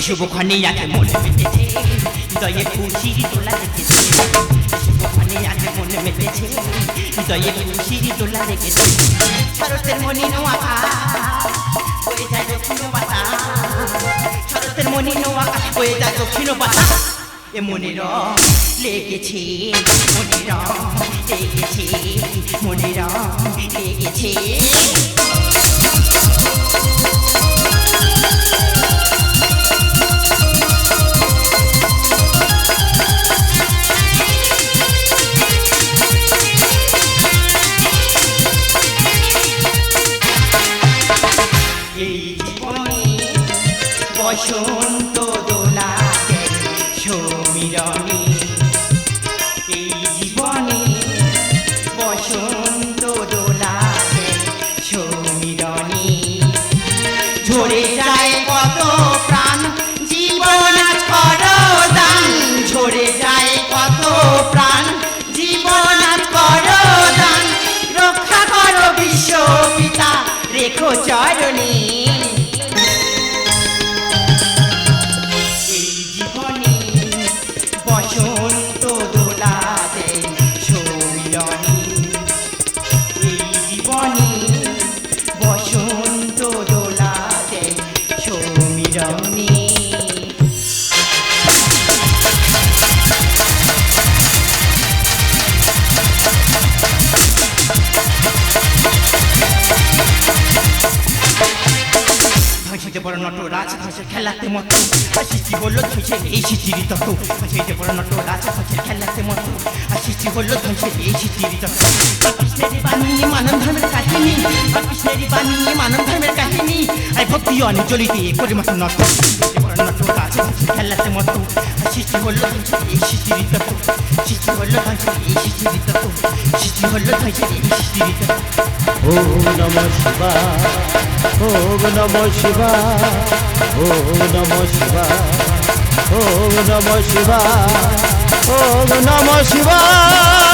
শুভক্ষণে আগে মনে মেতেছে হৃদয়ে খুশির দোলা রেখেছে শুভক্ষণে আগে মনে মেতেছে হৃদয়ে খুশির দোলা রেখেছে শরতের মনিনো আকাশ হয়ে যায় দক্ষিণ বাতাস শরতের মনিনো আকাশ হয়ে যায় দক্ষিণ বাতাস এ মনের লেগেছে মনের লেগেছে মনের লেগেছে বসন্ত দোলাতে সমীরণী এই জীবনে বসন্ত দোলাতে সমীরণী ঝরে যায় কত প্রাণ জীবন করো দান ঝরে যায় কত প্রাণ জীবন করো দান রক্ষা করো বিশ্ব পিতা রেখো চরণী বসন্ত দোলাতে সমীরণী এই জীবনে বসন্ত দোলাতে সমীরণী ধৈর্য বড় নটরাজ ধসে খেলাতে মতো সৃষ্টি হলো ধৈর্যের এই সৃষ্টির তত্ত্ব ধৈর্য বড় নটরাজ ধসে খেলাতে মতো সৃষ্টি হলো ধৈর্যের এই সৃষ্টির তত্ত্ব কৃষ্ণের বাণী মানব ধর্মের কাহিনী কৃষ্ণের বাণী মানব ধর্মের কাহিনী আর ভক্তি অঞ্জলি দিয়ে করে মতো নত ধৈর্য বড় নটরাজ ধসে খেলাতে মতো সৃষ্টি হলো ধৈর্যের এই সৃষ্টির তত্ত্ব সৃষ্টি হলো ধৈর্যের এই সৃষ্টির তত্ত্ব সৃষ্টি হলো ধৈর্যের এই সৃষ্টির তত্ত্ব ওম নমঃ শিবায় ওম নমঃ শিবায় ওম নমঃ শিবায় ওম নমঃ শিবায় ওম নমঃ শিবায়